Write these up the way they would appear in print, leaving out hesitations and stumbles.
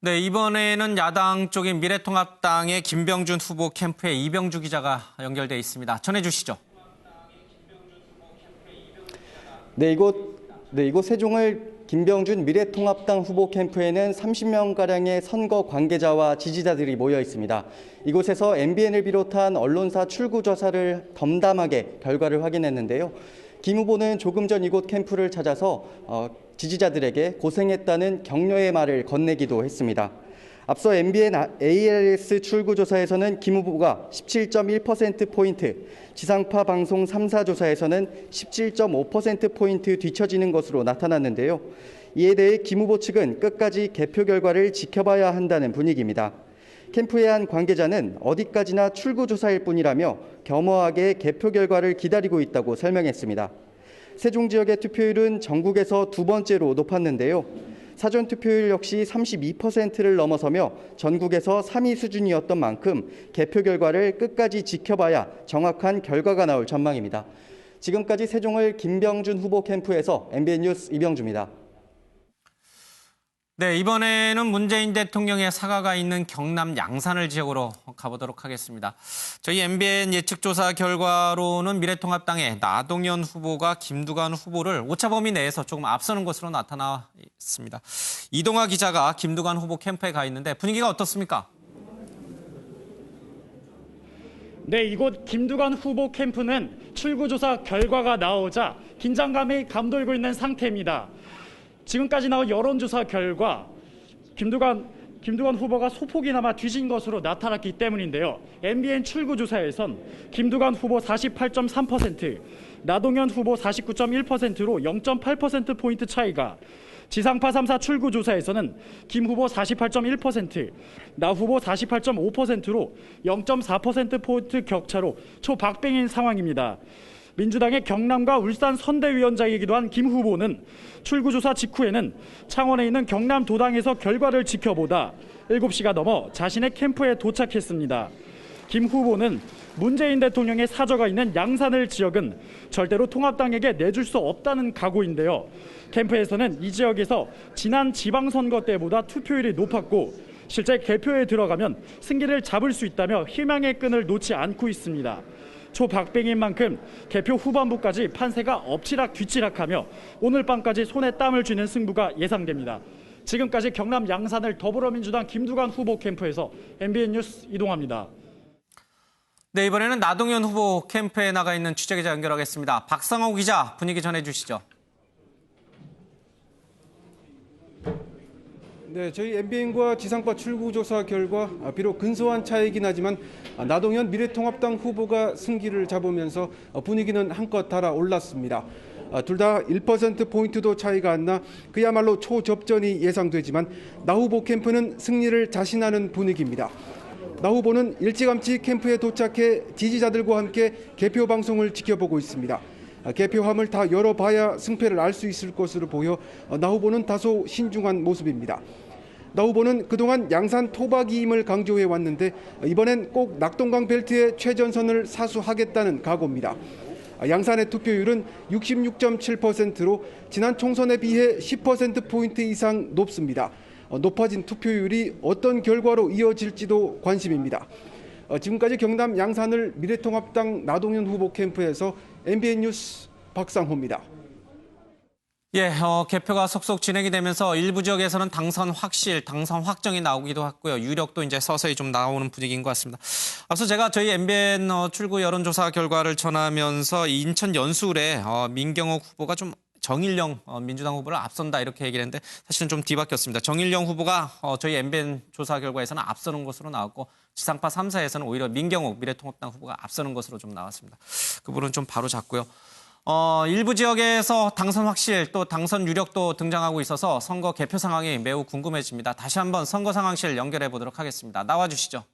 네, 이번에는 야당 쪽인 미래통합당의 김병준 후보 캠프에 이병주 기자가 연결돼 있습니다. 전해주시죠. 네, 이곳 세종을 김병준 미래통합당 후보 캠프에는 30명가량의 선거 관계자와 지지자들이 모여 있습니다. 이곳에서 MBN을 비롯한 언론사 출구 조사를 덤담하게 결과를 확인했는데요. 김 후보는 조금 전 이곳 캠프를 찾아서 지지자들에게 고생했다는 격려의 말을 건네기도 했습니다. 앞서 MBN ALS 출구조사에서는 김 후보가 17.1%포인트, 지상파 방송 3사 조사에서는 17.5%포인트 뒤처지는 것으로 나타났는데요. 이에 대해 김 후보 측은 끝까지 개표 결과를 지켜봐야 한다는 분위기입니다. 캠프의 한 관계자는 어디까지나 출구조사일 뿐이라며 겸허하게 개표 결과를 기다리고 있다고 설명했습니다. 세종 지역의 투표율은 전국에서 두 번째로 높았는데요. 사전 투표율 역시 32%를 넘어서며 전국에서 3위 수준이었던 만큼 개표 결과를 끝까지 지켜봐야 정확한 결과가 나올 전망입니다. 지금까지 세종을 김병준 후보 캠프에서 MBN 뉴스 이병주입니다. 네, 이번에는 문재인 대통령의 사과가 있는 경남 양산을 지역으로 가보도록 하겠습니다. 저희 MBN 예측조사 결과로는 미래통합당의 나동현 후보가 김두관 후보를 오차 범위 내에서 조금 앞서는 것으로 나타나 있습니다. 이동아 기자가 김두관 후보 캠프에 가 있는데 분위기가 어떻습니까? 네, 이곳 김두관 후보 캠프는 출구조사 결과가 나오자 긴장감이 감돌고 있는 상태입니다. 지금까지 나온 여론조사 결과 김두관 후보가 소폭이나마 뒤진 것으로 나타났기 때문인데요. MBN 출구조사에선 김두관 후보 48.3%, 나동현 후보 49.1%로 0.8%포인트 차이가, 지상파 3사 출구조사에서는 김 후보 48.1%, 나 후보 48.5%로 0.4%포인트 격차로 초박빙인 상황입니다. 민주당의 경남과 울산 선대위원장이기도 한 김 후보는 출구조사 직후에는 창원에 있는 경남도당에서 결과를 지켜보다 7시가 넘어 자신의 캠프에 도착했습니다. 김 후보는 문재인 대통령의 사저가 있는 양산을 지역은 절대로 통합당에게 내줄 수 없다는 각오인데요. 캠프에서는 이 지역에서 지난 지방선거 때보다 투표율이 높았고 실제 개표에 들어가면 승기를 잡을 수 있다며 희망의 끈을 놓지 않고 있습니다. 초박빙인 만큼 개표 후반부까지 판세가 엎치락 뒤치락하며 오늘 밤까지 손에 땀을 쥐는 승부가 예상됩니다. 지금까지 경남 양산을 더불어민주당 김두관 후보 캠프에서 MBN 뉴스 이동합니다. 네, 이번에는 나동현 후보 캠프에 나가 있는 취재기자 연결하겠습니다. 박상호 기자, 분위기 전해주시죠. 네, 저희 MBN과 지상파 출구조사 결과 비록 근소한 차이긴 하지만 나동현 미래통합당 후보가 승기를 잡으면서 분위기는 한껏 달아올랐습니다. 둘 다 1%포인트도 차이가 안 나 그야말로 초접전이 예상되지만 나 후보 캠프는 승리를 자신하는 분위기입니다. 나 후보는 일찌감치 캠프에 도착해 지지자들과 함께 개표 방송을 지켜보고 있습니다. 개표함을 다 열어봐야 승패를 알 수 있을 것으로 보여 나 후보는 다소 신중한 모습입니다. 나 후보는 그동안 양산 토박이임을 강조해 왔는데 이번엔 꼭 낙동강 벨트의 최전선을 사수하겠다는 각오입니다. 양산의 투표율은 66.7%로 지난 총선에 비해 10%포인트 이상 높습니다. 높아진 투표율이 어떤 결과로 이어질지도 관심입니다. 지금까지 경남 양산을 미래통합당 나동현 후보 캠프에서 MBN 뉴스 박상호입니다. 예, 개표가 속속 진행이 되면서 일부 지역에서는 당선 확정이 나오기도 했고요. 유력도 이제 서서히 좀 나오는 분위기인 것 같습니다. 앞서 제가 저희 MBN 출구 여론조사 결과를 전하면서 인천 연수울에 민경욱 후보가 좀 정일영 민주당 후보를 앞선다 이렇게 얘기를 했는데 사실은 좀 뒤바뀌었습니다. 정일영 후보가 저희 MBN 조사 결과에서는 앞서는 것으로 나왔고 지상파 3사에서는 오히려 민경욱 미래통합당 후보가 앞서는 것으로 좀 나왔습니다. 그 부분은 좀 바로 잡고요. 일부 지역에서 당선 확실 또 당선 유력도 등장하고 있어서 선거 개표 상황이 매우 궁금해집니다. 다시 한번 선거 상황실 연결해 보도록 하겠습니다. 나와주시죠.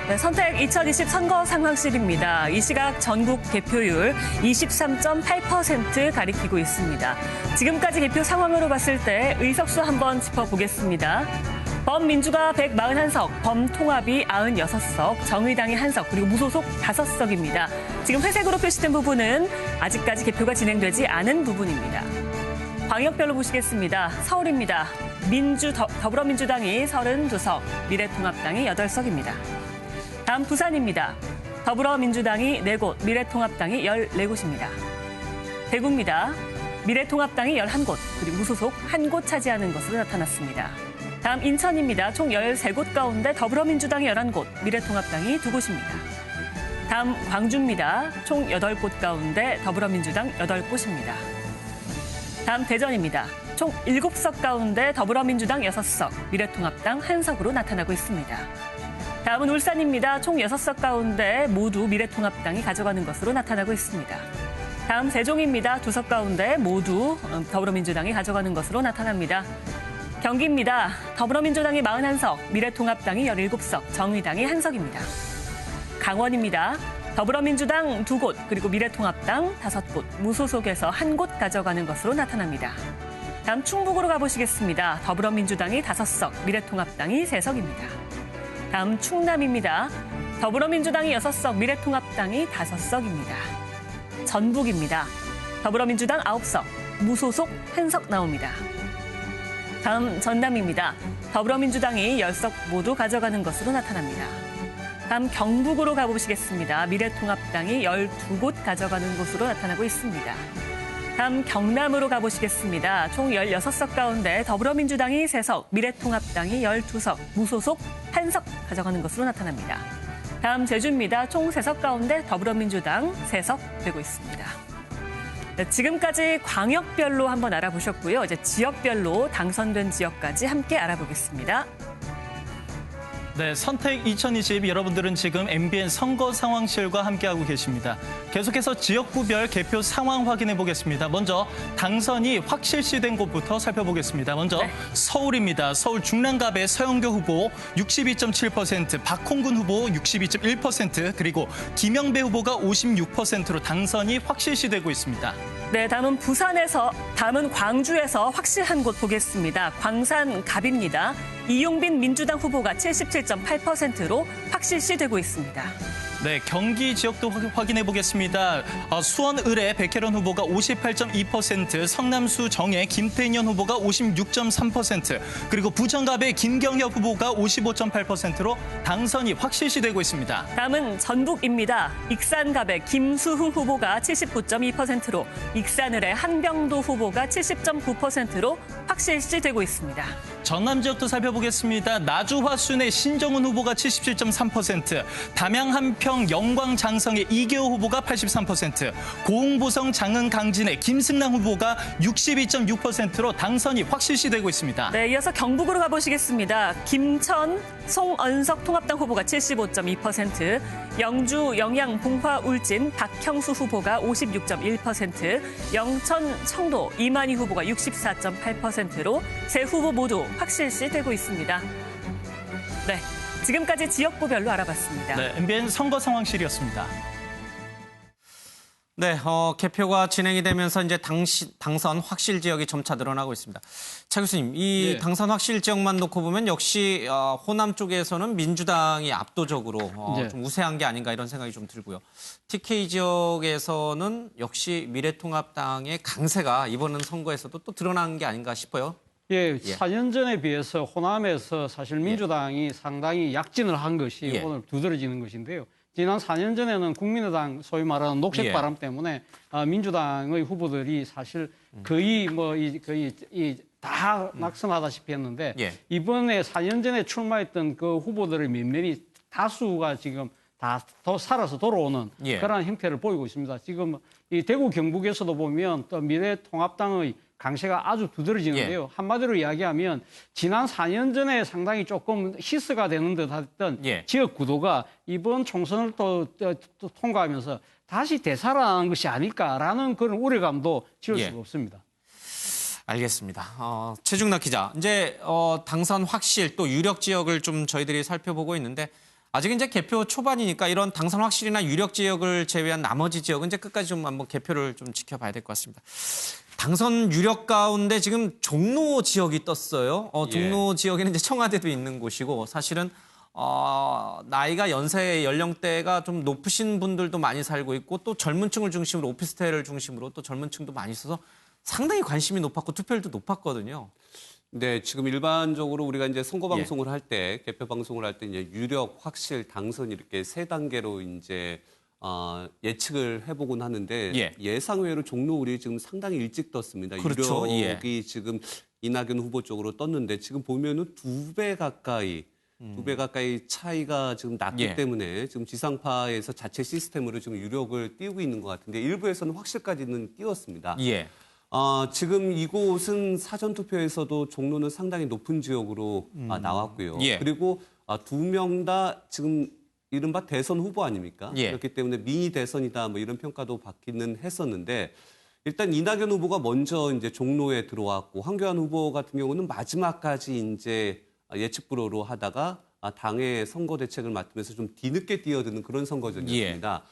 네, 선택 2020 선거 상황실입니다. 이 시각 전국 개표율 23.8% 가리키고 있습니다. 지금까지 개표 상황으로 봤을 때 의석수 한번 짚어보겠습니다. 범민주가 141석, 범통합이 96석, 정의당이 1석, 그리고 무소속 5석입니다. 지금 회색으로 표시된 부분은 아직까지 개표가 진행되지 않은 부분입니다. 광역별로 보시겠습니다. 서울입니다. 더불어민주당이 32석, 미래통합당이 8석입니다. 다음 부산입니다. 더불어민주당이 4곳, 미래통합당이 14곳입니다. 대구입니다. 미래통합당이 11곳, 그리고 무소속 1곳 차지하는 것으로 나타났습니다. 다음 인천입니다. 총 13곳 가운데 더불어민주당이 11곳, 미래통합당이 2곳입니다. 다음 광주입니다. 총 8곳 가운데 더불어민주당 8곳입니다. 다음 대전입니다. 총 7석 가운데 더불어민주당 6석, 미래통합당 1석으로 나타나고 있습니다. 다음은 울산입니다. 총 6석 가운데 모두 미래통합당이 가져가는 것으로 나타나고 있습니다. 다음 세종입니다. 2석 가운데 모두 더불어민주당이 가져가는 것으로 나타납니다. 경기입니다. 더불어민주당이 41석, 미래통합당이 17석, 정의당이 1석입니다. 강원입니다. 더불어민주당 2곳, 그리고 미래통합당 5곳, 무소속에서 1곳 가져가는 것으로 나타납니다. 다음 충북으로 가보시겠습니다. 더불어민주당이 5석, 미래통합당이 3석입니다. 다음 충남입니다. 더불어민주당이 6석, 미래통합당이 5석입니다. 전북입니다. 더불어민주당 9석, 무소속 1석 나옵니다. 다음 전남입니다. 더불어민주당이 10석 모두 가져가는 것으로 나타납니다. 다음 경북으로 가보시겠습니다. 미래통합당이 12곳 가져가는 것으로 나타나고 있습니다. 다음 경남으로 가보시겠습니다. 총 16석 가운데 더불어민주당이 3석, 미래통합당이 12석, 무소속 1석 가져가는 것으로 나타납니다. 다음 제주입니다. 총 3석 가운데 더불어민주당 3석 되고 있습니다. 네, 지금까지 광역별로 한번 알아보셨고요. 이제 지역별로 당선된 지역까지 함께 알아보겠습니다. 네, 선택 2020 여러분들은 지금 MBN 선거 상황실과 함께하고 계십니다. 계속해서 지역구별 개표 상황 확인해 보겠습니다. 먼저 당선이 확실시된 곳부터 살펴보겠습니다. 먼저 네. 서울입니다. 서울 중랑갑의 서영교 후보 62.7%, 박홍근 후보 62.1%, 그리고 김영배 후보가 56%로 당선이 확실시되고 있습니다. 네, 다음은 광주에서 확실한 곳 보겠습니다. 광산갑입니다. 이용빈 민주당 후보가 77.8%로 확실시되고 있습니다. 네, 경기 지역도 확인해 보겠습니다. 수원 을의 백혜련 후보가 58.2%, 성남수 정의 김태년 후보가 56.3%, 그리고 부천갑의 김경엽 후보가 55.8%로 당선이 확실시되고 있습니다. 다음은 전북입니다. 익산갑의 김수흥 후보가 79.2%로, 익산을의 한병도 후보가 70.9%로 확실시되고 있습니다. 전남 지역도 살펴보겠습니다. 나주 화순의 신정훈 후보가 77.3%, 담양 한평 영광 장성의 이계호 후보가 83%, 고흥보성 장흥 강진의 김승남 후보가 62.6%로 당선이 확실시되고 있습니다. 네, 이어서 경북으로 가보시겠습니다. 김천 송언석 통합당 후보가 75.2%, 영주 영양 봉화 울진 박형수 후보가 56.1%, 영천 청도 이만희 후보가 64.8%로 세 후보 모두 확실시되고 있습니다. 네, 지금까지 지역구별로 알아봤습니다. 네, MBN 선거 상황실이었습니다. 네, 개표가 진행이 되면서 이제 당선 확실 지역이 점차 늘어나고 있습니다. 차 교수님, 이 네. 당선 확실 지역만 놓고 보면 역시 호남 쪽에서는 민주당이 압도적으로 네. 좀 우세한 게 아닌가 이런 생각이 좀 들고요. TK 지역에서는 역시 미래통합당의 강세가 이번 선거에서도 또 드러난 게 아닌가 싶어요. 예, 4년 전에 비해서 호남에서 사실 민주당이 상당히 약진을 한 것이 예. 오늘 두드러지는 것인데요. 지난 4년 전에는 국민의당 소위 말하는 녹색 예. 바람 때문에 민주당의 후보들이 사실 거의 다 낙선하다시피 했는데 예. 이번에 4년 전에 출마했던 그 후보들의 면면이 다수가 지금 다 더 살아서 돌아오는 예. 그런 형태를 보이고 있습니다. 지금 이 대구 경북에서도 보면 또 미래통합당의 강세가 아주 두드러지는데요. 예. 한마디로 이야기하면 지난 4년 전에 상당히 조금 희스가 되는 듯 했던 예. 지역 구도가 이번 총선을 또 통과하면서 다시 되살아나는 것이 아닐까라는 그런 우려감도 지울 예. 수가 없습니다. 알겠습니다. 최중락 기자, 이제 당선 확실 또 유력 지역을 좀 저희들이 살펴보고 있는데 아직 이제 개표 초반이니까 이런 당선 확실이나 유력 지역을 제외한 나머지 지역은 이제 끝까지 좀 한번 개표를 좀 지켜봐야 될 것 같습니다. 당선 유력 가운데 지금 종로 지역이 떴어요. 종로 지역에는 이제 청와대도 있는 곳이고 사실은 나이가 연세 연령대가 좀 높으신 분들도 많이 살고 있고 또 젊은 층을 중심으로 오피스텔을 중심으로 또 젊은 층도 많이 있어서 상당히 관심이 높았고 투표율도 높았거든요. 네, 지금 일반적으로 우리가 이제 선거 방송을 할 때, 개표 방송을 할 때 이제 유력, 확실, 당선 이렇게 세 단계로 이제 예측을 해보곤 하는데 예상외로 종로울이 지금 상당히 일찍 떴습니다. 그렇죠. 유력이 지금 이낙연 후보 쪽으로 떴는데 지금 보면은 두 배 가까이 차이가 지금 났기 때문에 지금 지상파에서 자체 시스템으로 지금 유력을 띄우고 있는 것 같은데 일부에서는 확실까지는 띄웠습니다. 지금 이곳은 사전투표에서도 종로는 상당히 높은 지역으로 나왔고요. 그리고 두 명 다 지금 이른바 대선 후보 아닙니까? 그렇기 때문에 미니 대선이다 뭐 이런 평가도 받기는 했었는데 일단 이낙연 후보가 먼저 이제 종로에 들어왔고 황교안 후보 같은 경우는 마지막까지 이제 예측 불허로 하다가 당의 선거 대책을 맡으면서 좀 뒤늦게 뛰어드는 그런 선거전이었습니다.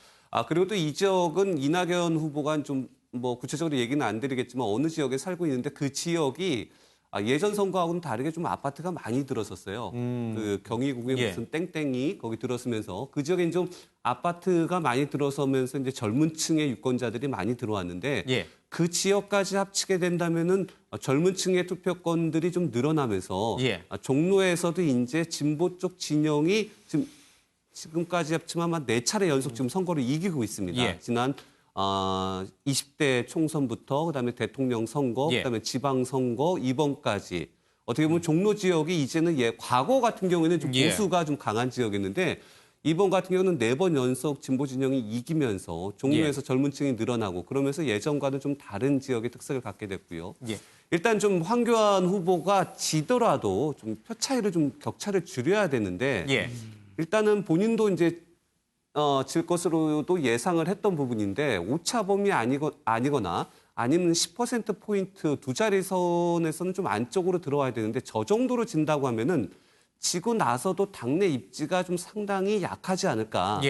그리고 또 이 지역은 이낙연 후보가 좀 뭐 구체적으로 얘기는 안 드리겠지만 어느 지역에 살고 있는데 그 지역이 예전 선거하고는 다르게 좀 아파트가 많이 들었었어요. 그 경희궁에 무슨 땡땡이 거기 들었으면서 그 지역엔 좀 아파트가 많이 들어서면서 이제 젊은 층의 유권자들이 많이 들어왔는데 그 지역까지 합치게 된다면은 젊은 층의 투표권들이 좀 늘어나면서 종로에서도 이제 진보 쪽 진영이 지금까지 합치면 한 4차례 연속 지금 선거를 이기고 있습니다. 지난 20대 총선부터 그다음에 대통령 선거, 그다음에 지방 선거, 이번까지 어떻게 보면 종로 지역이 이제는 과거 같은 경우에는 좀 보수가 좀 강한 지역이었는데 이번 같은 경우는 4번 연속 진보 진영이 이기면서 종로에서 젊은 층이 늘어나고 그러면서 예전과는 좀 다른 지역의 특색을 갖게 됐고요. 일단 좀 황교안 후보가 지더라도 좀 표 차이를 좀 격차를 줄여야 되는데 일단은 본인도 이제 질 것으로도 예상을 했던 부분인데 오차범위 아니거나 아니면 10%포인트 두 자리 선에서는 좀 안쪽으로 들어와야 되는데 저 정도로 진다고 하면은 지고 나서도 당내 입지가 좀 상당히 약하지 않을까.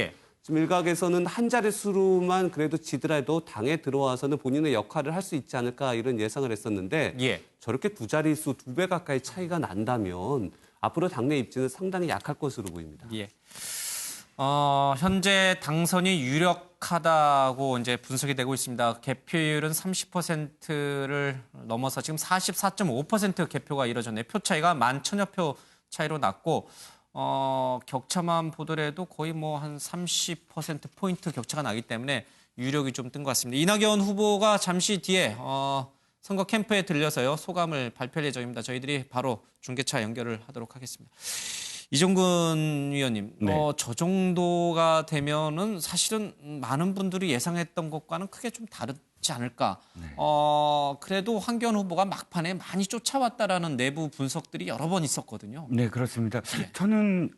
지금 일각에서는 한 자릿수로만 그래도 지더라도 당에 들어와서는 본인의 역할을 할 수 있지 않을까 이런 예상을 했었는데 저렇게 두 자릿수 2배 가까이 차이가 난다면 앞으로 당내 입지는 상당히 약할 것으로 보입니다. 현재 당선이 유력하다고 이제 분석이 되고 있습니다. 개표율은 30%를 넘어서 지금 44.5% 개표가 이뤄졌네요. 표 차이가 11,000여 표 차이로 났고 격차만 보더라도 거의 뭐 한 30%포인트 격차가 나기 때문에 유력이 좀 뜬 것 같습니다. 이낙연 후보가 잠시 뒤에 선거 캠프에 들려서요. 소감을 발표할 예정입니다. 저희들이 바로 중계차 연결을 하도록 하겠습니다. 이종근 위원님, 저 정도가 되면은 사실은 많은 분들이 예상했던 것과는 크게 좀 다르지 않을까. 그래도 황교안 후보가 막판에 많이 쫓아왔다라는 내부 분석들이 여러 번 있었거든요. 네, 그렇습니다. 저는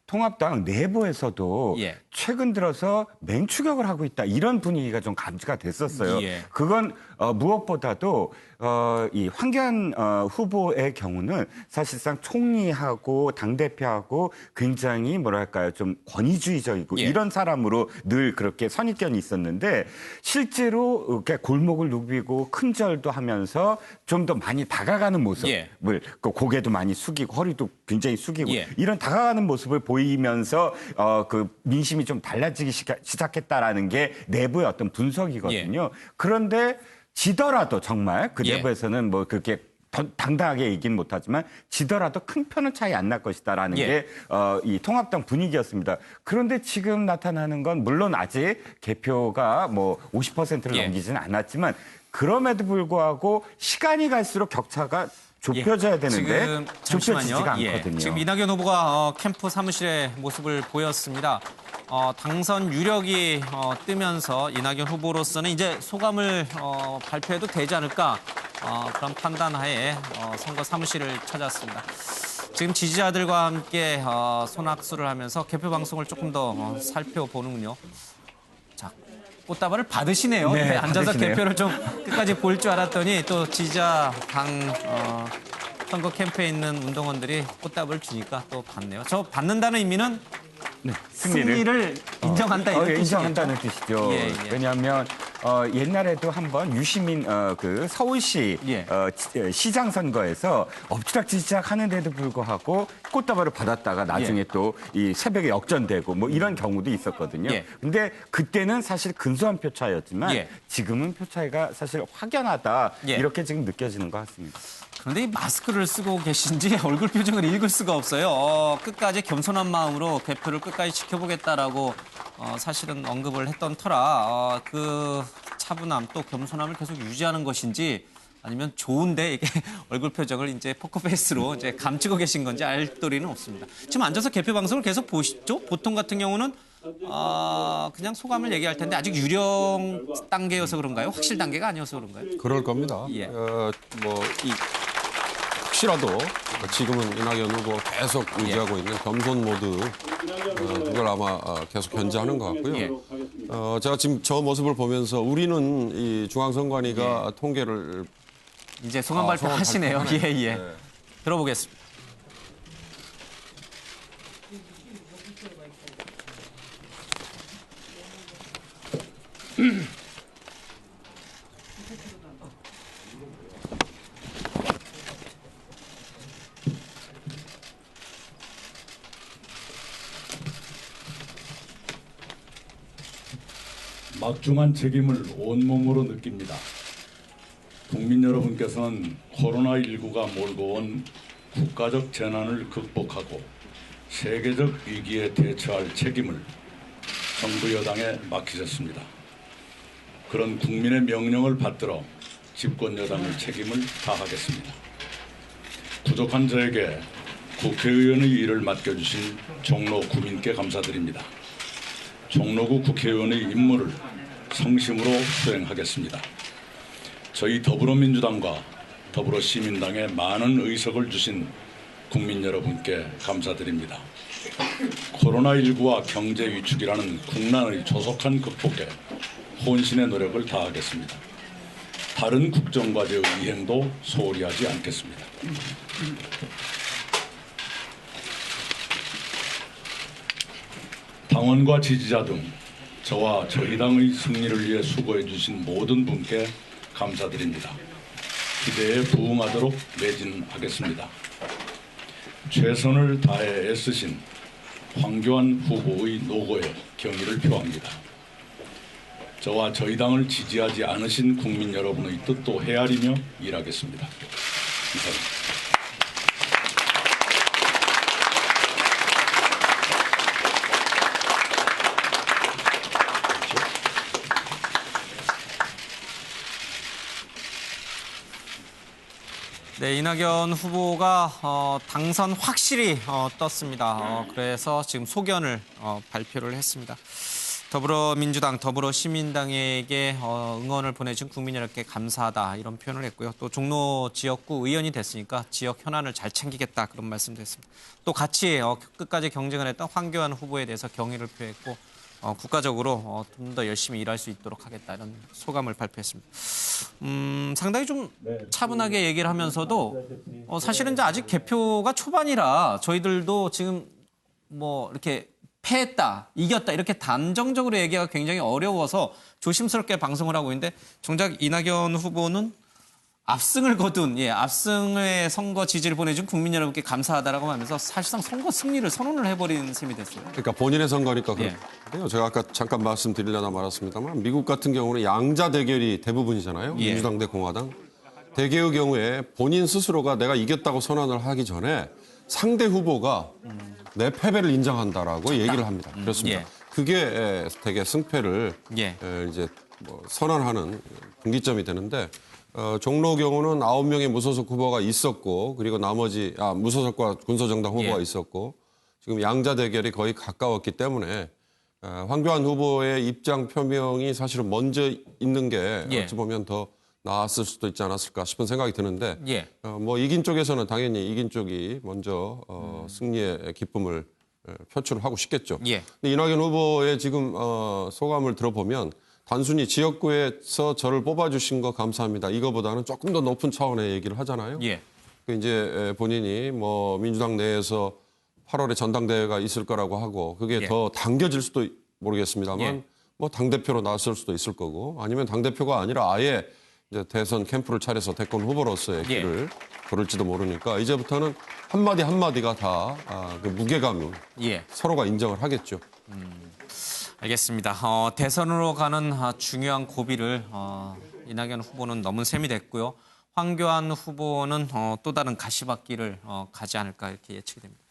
통합당 내부에서도 최근 들어서 맹추격을 하고 있다 이런 분위기가 좀 감지가 됐었어요. 그건 무엇보다도 이 황교안 후보의 경우는 사실상 총리하고 당대표하고 굉장히 뭐랄까요 좀 권위주의적이고 이런 사람으로 늘 그렇게 선입견이 있었는데 실제로 이렇게 골목을 누비고 큰절도 하면서 좀 더 많이 다가가는 모습을 그 고개도 많이 숙이고 허리도 굉장히 숙이고 이런 다가가는 모습을 보이면서 그 민심이 좀 달라지기 시작했다라는 게 내부의 어떤 분석이거든요. 그런데 지더라도 정말 그 내부에서는 뭐 그렇게 당당하게 얘기는 못하지만 지더라도 큰 표는 차이 안 날 것이다라는 게 이 통합당 분위기였습니다. 그런데 지금 나타나는 건 물론 아직 개표가 뭐 50%를 넘기지는 않았지만 그럼에도 불구하고 시간이 갈수록 격차가 좁혀져야 되는데 좁혀지지가 않거든요. 지금 이낙연 후보가 캠프 사무실의 모습을 보였습니다. 당선 유력이 뜨면서 이낙연 후보로서는 이제 소감을 발표해도 되지 않을까 그런 판단하에 선거 사무실을 찾았습니다. 지금 지지자들과 함께 손악수를 하면서 개표 방송을 조금 더 살펴보는군요. 자, 꽃다발을 받으시네요. 앉아서 받으시네요. 개표를 좀 끝까지 볼 줄 알았더니 또 지지자 당 선거 캠프에 있는 운동원들이 꽃다발을 주니까 또 받네요. 저 받는다는 의미는 승리를 인정한다 이런 뜻이겠죠? 인정한다는 뜻이죠. 왜냐하면 옛날에도 한번 유시민 그 서울시 예. 시장 선거에서 엎치락뒤치락 하는데도 불구하고 꽃다발을 받았다가 나중에 예. 또 이 새벽에 역전되고 뭐 이런 경우도 있었거든요. 예. 근데 그때는 사실 근소한 표 차이였지만 예. 지금은 표 차이가 사실 확연하다 예. 이렇게 지금 느껴지는 것 같습니다. 그런데 이 마스크를 쓰고 계신지 얼굴 표정을 읽을 수가 없어요. 끝까지 겸손한 마음으로 개표를 끝까지 지켜보겠다라고 사실은 언급을 했던 터라 그 차분함 또 겸손함을 계속 유지하는 것인지 아니면 좋은데 이게 얼굴 표정을 이제 포커페이스로 이제 감추고 계신 건지 알 도리는 없습니다. 지금 앉아서 개표 방송을 계속 보시죠? 보통 같은 경우는 그냥 소감을 얘기할 텐데 아직 유령 단계여서 그런가요? 확실 단계가 아니어서 그런가요? 그럴 겁니다. 예. 혹시라도 지금은 이낙연 후보 계속 유지하고 있는 겸손 모드 그걸 아마 계속 견제하는 것 같고요. 예. 제가 지금 저 모습을 보면서 우리는 이 중앙선관위가 통계를 이제 소감 발표하시네요. 발표하네요. 예, 예. 네. 들어보겠습니다. 막중한 책임을 온몸으로 느낍니다. 국민 여러분께서는 코로나19가 몰고 온 국가적 재난을 극복하고 세계적 위기에 대처할 책임을 정부 여당에 맡기셨습니다. 그런 국민의 명령을 받들어 집권 여당의 책임을 다하겠습니다. 부족한 저에게 국회의원의 일을 맡겨주신 종로 구민께 감사드립니다. 종로구 국회의원의 임무를 성심으로 수행하겠습니다. 저희 더불어민주당과 더불어시민당에 많은 의석을 주신 국민 여러분께 감사드립니다. 코로나19와 경제 위축이라는 국난의 조속한 극복에 혼신의 노력을 다하겠습니다. 다른 국정과제의 이행도 소홀히 하지 않겠습니다. 당원과 지지자 등 저와 저희 당의 승리를 위해 수고해 주신 모든 분께 감사드립니다. 기대에 부응하도록 매진하겠습니다. 최선을 다해 애쓰신 황교안 후보의 노고에 경의를 표합니다. 저와 저희 당을 지지하지 않으신 국민 여러분의 뜻도 헤아리며 일하겠습니다. 감사합니다. 네, 이낙연 후보가 당선 확실히 떴습니다. 그래서 지금 소견을 발표를 했습니다. 더불어민주당, 더불어시민당에게 응원을 보내준 국민 여러분께 감사하다 이런 표현을 했고요. 또 종로 지역구 의원이 됐으니까 지역 현안을 잘 챙기겠다 그런 말씀도 했습니다. 또 같이 끝까지 경쟁을 했던 황교안 후보에 대해서 경의를 표했고 국가적으로 좀 더 열심히 일할 수 있도록 하겠다 이런 소감을 발표했습니다. 상당히 좀 차분하게 얘기를 하면서도 사실은 이제 아직 개표가 초반이라 저희들도 지금 뭐 이렇게 패했다, 이겼다 이렇게 단정적으로 얘기하기가 굉장히 어려워서 조심스럽게 방송을 하고 있는데 정작 이낙연 후보는 압승을 거둔, 압승의 선거 지지를 보내준 국민 여러분께 감사하다라고 하면서 사실상 선거 승리를 선언을 해버린 셈이 됐어요. 그러니까 본인의 선거니까 그런데요. 제가 아까 잠깐 말씀드리려다 말았습니다만 미국 같은 경우는 양자 대결이 대부분이잖아요. 민주당 대 공화당. 대개의 경우에 본인 스스로가 내가 이겼다고 선언을 하기 전에 상대 후보가 내 패배를 인정한다라고 얘기를 합니다. 그렇습니다. 그게 대개 승패를 이제 선언하는 분기점이 되는데 종로 경우는 9명의 무소속 후보가 있었고 그리고 나머지 무소속과 군소정당 후보가 있었고 지금 양자 대결이 거의 가까웠기 때문에 황교안 후보의 입장 표명이 사실은 먼저 있는 게 어찌 보면 더 나았을 수도 있지 않았을까 싶은 생각이 드는데 뭐 이긴 쪽에서는 당연히 이긴 쪽이 먼저 승리의 기쁨을 표출을 하고 싶겠죠. 근데 이낙연 후보의 지금 소감을 들어보면 단순히 지역구에서 저를 뽑아주신 거 감사합니다. 이거보다는 조금 더 높은 차원의 얘기를 하잖아요. 이제 본인이 뭐 민주당 내에서 8월에 전당대회가 있을 거라고 하고 그게 더 당겨질 수도 모르겠습니다만 뭐 당대표로 나설 수도 있을 거고 아니면 당대표가 아니라 아예 이제 대선 캠프를 차려서 대권 후보로서의 길을 걸을지도 모르니까 이제부터는 한마디 한마디가 다 그 무게감이 서로가 인정을 하겠죠. 알겠습니다. 대선으로 가는 중요한 고비를 이낙연 후보는 넘은 셈이 됐고요. 황교안 후보는 또 다른 가시밭길을 가지 않을까 이렇게 예측이 됩니다.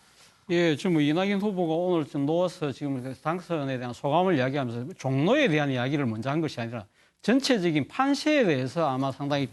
예, 지금 이낙연 후보가 오늘 좀 누워서 지금 당선에 대한 소감을 이야기하면서 종로에 대한 이야기를 먼저 한 것이 아니라 전체적인 판세에 대해서 아마 상당히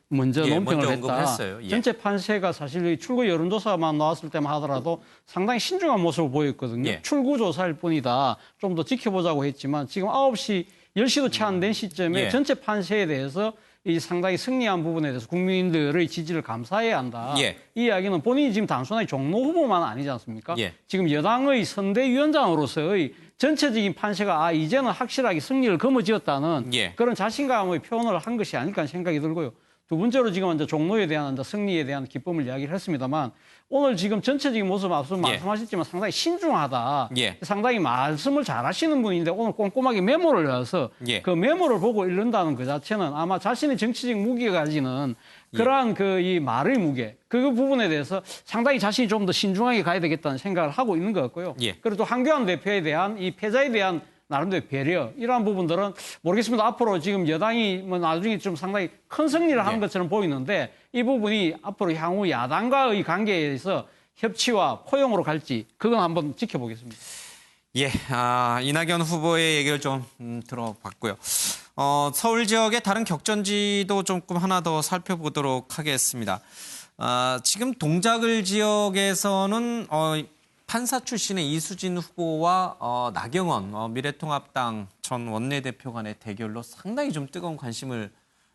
먼저 논평을 했다. 했어요. 전체 판세가 사실 출구 여론조사만 나왔을 때만 하더라도 상당히 신중한 모습을 보였거든요. 출구 조사일 뿐이다. 좀 더 지켜보자고 했지만 지금 9시, 10시도 채 안 된 시점에 전체 판세에 대해서 이 상당히 승리한 부분에 대해서 국민들의 지지를 감사해야 한다. 이 이야기는 본인이 지금 단순하게 종로 후보만 아니지 않습니까? 지금 여당의 선대위원장으로서의 전체적인 판세가 이제는 확실하게 승리를 거머쥐었다는 그런 자신감의 표현을 한 것이 아닐까 생각이 들고요. 두 번째로 지금 이제 종로에 대한 승리에 대한 기쁨을 이야기를 했습니다만 오늘 지금 전체적인 모습 앞서 말씀하셨지만 상당히 신중하다. 상당히 말씀을 잘 하시는 분인데 오늘 꼼꼼하게 메모를 해서 그 메모를 보고 읽는다는 그 자체는 아마 자신의 정치적 무게가 가지는 그러한 이 말의 무게 그 부분에 대해서 상당히 자신이 좀 더 신중하게 가야 되겠다는 생각을 하고 있는 것 같고요. 그리고 또 황교안 대표에 대한 이 패자에 대한 나름대로 배려 이러한 부분들은 모르겠습니다. 앞으로 지금 여당이 뭐 나중에 좀 상당히 큰 승리를 하는 것처럼 보이는데 이 부분이 앞으로 향후 야당과의 관계에서 협치와 포용으로 갈지 그건 한번 지켜보겠습니다. 이낙연 후보의 얘기를 좀 들어봤고요. 서울 지역의 다른 격전지도 조금 하나 더 살펴보도록 하겠습니다. 지금 동작을 지역에서는 판사 출신의 이수진 후보와 나경원 미래통합당 전 원내대표 간의 대결로 상당히 좀 뜨거운 관심을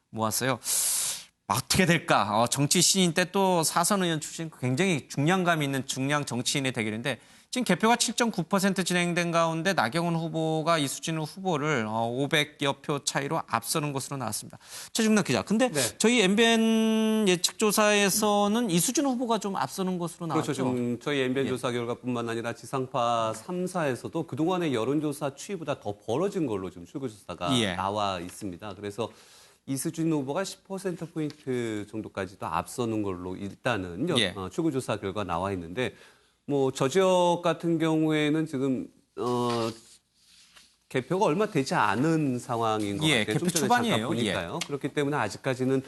모았어요. 어떻게 될까? 정치 신인 때 또 사선 의원 출신 굉장히 중량감 있는 중량 정치인의 대결인데 지금 개표가 7.9% 진행된 가운데 나경원 후보가 이수진 후보를 500여 표 차이로 앞서는 것으로 나왔습니다. 최중락 기자. 근데 저희 MBN 예측조사에서는 이수진 후보가 좀 앞서는 것으로 나왔죠. 그렇죠. 지금 저희 MBN 조사 결과뿐만 아니라 지상파 3사에서도 그동안의 여론조사 추이보다 더 벌어진 걸로 지금 출구조사가 나와 있습니다. 그래서 이수진 후보가 10%포인트 정도까지도 앞서는 걸로 일단은 출구조사 결과 나와 있는데 뭐 저 지역 같은 경우에는 지금 개표가 얼마 되지 않은 상황인 것 같아요. 개표 좀 전에 초반이에요. 잠깐 보니까요. 그렇기 때문에 아직까지는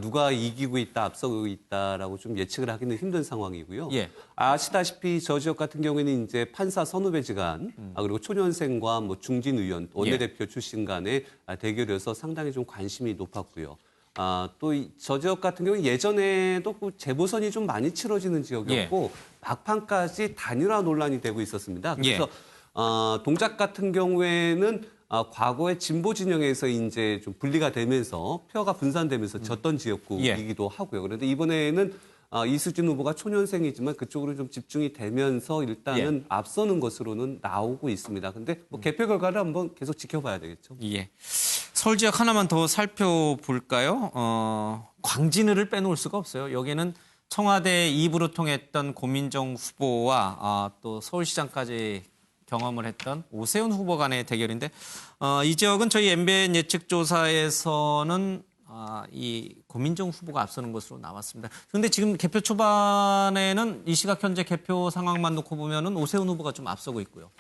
누가 이기고 있다, 앞서고 있다라고 좀 예측을 하기는 힘든 상황이고요. 아시다시피 저 지역 같은 경우에는 이제 판사 선후배지간 그리고 초년생과 뭐 중진 의원, 원내대표 출신 간의 대결이어서 상당히 좀 관심이 높았고요. 또 저 지역 같은 경우는 예전에도 재보선이 좀 많이 치러지는 지역이었고 막판까지 단일화 논란이 되고 있었습니다. 그래서 동작 같은 경우에는 과거에 진보 진영에서 이제 좀 분리가 되면서 표가 분산되면서 졌던 지역구이기도 하고요. 그런데 이번에는 이수진 후보가 초년생이지만 그쪽으로 좀 집중이 되면서 일단은 앞서는 것으로는 나오고 있습니다. 근데 뭐 개표 결과를 한번 계속 지켜봐야 되겠죠. 서울 지역 하나만 더 살펴볼까요? 광진을을 빼놓을 수가 없어요. 여기는 청와대 2부로 통했던 고민정 후보와 또 서울시장까지 경험을 했던 오세훈 후보 간의 대결인데 이 지역은 저희 MBN 예측조사에서는 이 고민정 후보가 앞서는 것으로 나왔습니다. 그런데 지금 개표 초반에는 이 시각 현재 개표 상황만 놓고 보면은 오세훈 후보가 좀 앞서고 있고요.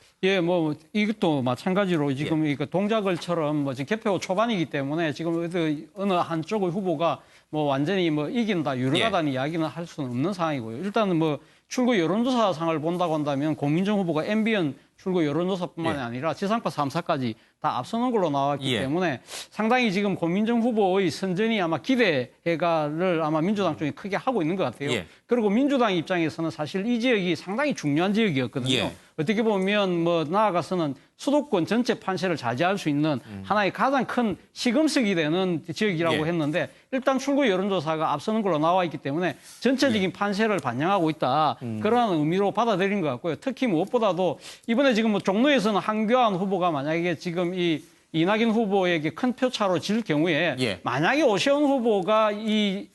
뭐 이것도 마찬가지로 지금 이거 동작을처럼 뭐 지금 개표 초반이기 때문에 지금 어느 한쪽의 후보가 뭐 완전히 뭐 이긴다, 유력하다는 이야기는 할 수는 없는 상황이고요. 일단은 뭐 출구 여론조사상을 본다고 한다면 고민정 후보가 MBN 출구 여론조사뿐만이 아니라 지상파 3사까지 다 앞서는 걸로 나왔기 때문에 상당히 지금 고민정 후보의 선전이 아마 기대를 아마 민주당 쪽에 크게 하고 있는 것 같아요. 그리고 민주당 입장에서는 사실 이 지역이 상당히 중요한 지역이었거든요. 어떻게 보면 뭐 나아가서는 수도권 전체 판세를 좌지할 수 있는 하나의 가장 큰 시금석이 되는 지역이라고 했는데 일단 출구 여론조사가 앞서는 걸로 나와 있기 때문에 전체적인 판세를 반영하고 있다. 그러한 의미로 받아들인 것 같고요. 특히 무엇보다도 이번에 지금 뭐 종로에서는 황교안 후보가 만약에 지금 이 이낙연 후보에게 큰 표차로 질 경우에 만약에 오세훈 후보가 이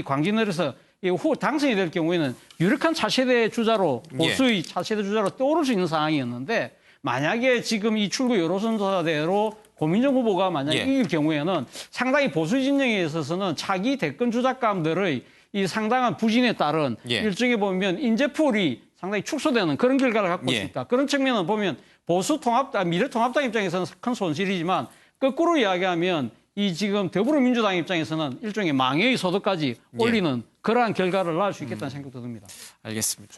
광진을에서 당선이 될 경우에는 유력한 차세대 주자로 보수의 차세대 주자로 떠오를 수 있는 상황이었는데 만약에 지금 이 출구 여론조사대로 고민정 후보가 만약에 예. 이길 경우에는 상당히 보수 진영에 있어서는 차기 대권 주작가들의 이 상당한 부진에 따른 예. 일종의 보면 인재풀이 상당히 축소되는 그런 결과를 갖고 예. 있습니다. 그런 측면은 보면 미래통합당 입장에서는 큰 손실이지만 거꾸로 이야기하면 이 지금 더불어민주당 입장에서는 일종의 망해의 소득까지 올리는 그러한 결과를 낳을 수 있겠다는 생각도 듭니다. 알겠습니다.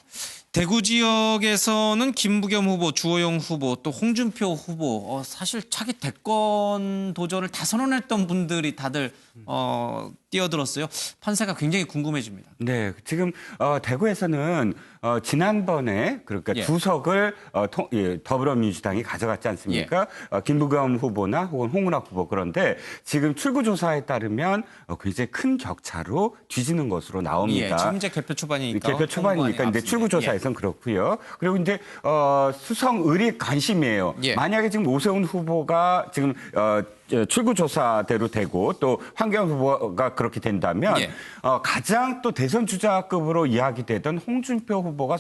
대구 지역에서는 김부겸 후보, 주호영 후보, 또 홍준표 후보 사실 차기 대권 도전을 다 선언했던 분들이 다들 뛰어들었어요. 판세가 굉장히 궁금해집니다. 네, 지금 대구에서는 지난번에 그러니까 예. 주석을 더불어민주당이 가져갔지 않습니까? 김부겸 후보나 혹은 홍은학 후보 그런데 지금 출구조사에 따르면 굉장히 큰 격차로 뒤지는 것으로 나옵니다. 예, 지금 이제 개표 초반이니까. 개표 초반이니까 이제 출구조사에서는 그렇고요. 그리고 이제 수성을이 관심이에요. 예. 만약에 지금 오세훈 후보가 지금 출구조사대로 되고 또 황교안 후보가 그렇게 된다면 예. 가장 또 대선 주자급으로 이야기되던 홍준표 후보가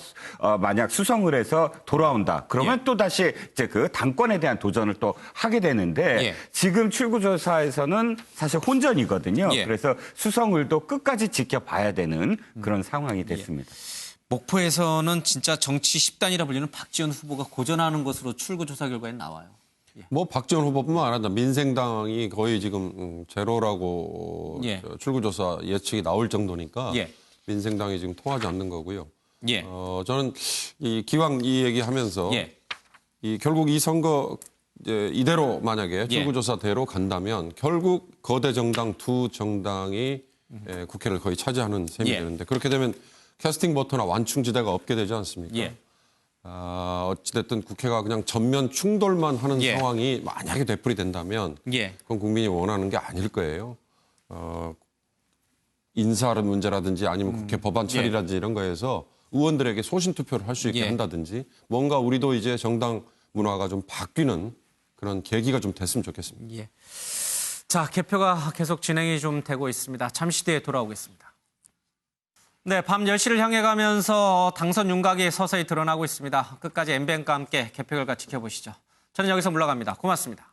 만약 수성을에서 돌아온다. 그러면 예. 또 다시 이제 그 당권에 대한 도전을 또 하게 되는데 예. 지금 출구조사에서는 사실 혼전이거든요. 예. 그래서 수성을도 끝까지 지켜봐야 되는 그런 상황이 됐습니다. 목포에서는 진짜 정치 10단이라 불리는 박지원 후보가 고전하는 것으로 출구조사 결과에 나와요. 뭐 박지원 후보뿐만 아니라 민생당이 거의 지금 제로라고 예. 출구조사 예측이 나올 정도니까 예. 민생당이 지금 통하지 않는 거고요. 예. 저는 기왕 이 얘기하면서 예. 결국 이 선거 이대로 만약에 예. 출구조사대로 간다면 결국 거대 정당 두 정당이 국회를 거의 차지하는 셈이 예. 되는데 그렇게 되면 캐스팅 버터나 완충지대가 없게 되지 않습니까? 예. 어찌됐든 국회가 그냥 전면 충돌만 하는 예. 상황이 만약에 되풀이 된다면 예. 그건 국민이 원하는 게 아닐 거예요. 인사 문제라든지 아니면 국회 법안 처리라든지 이런 거에서 의원들에게 소신 투표를 할 수 있게 예. 한다든지 뭔가 우리도 이제 정당 문화가 좀 바뀌는 그런 계기가 좀 됐으면 좋겠습니다. 예. 자, 개표가 계속 진행이 좀 되고 있습니다. 잠시 뒤에 돌아오겠습니다. 네, 밤 10시를 향해 가면서 당선 윤곽이 서서히 드러나고 있습니다. 끝까지 MBN과 함께 개표 결과 지켜보시죠. 저는 여기서 물러갑니다. 고맙습니다.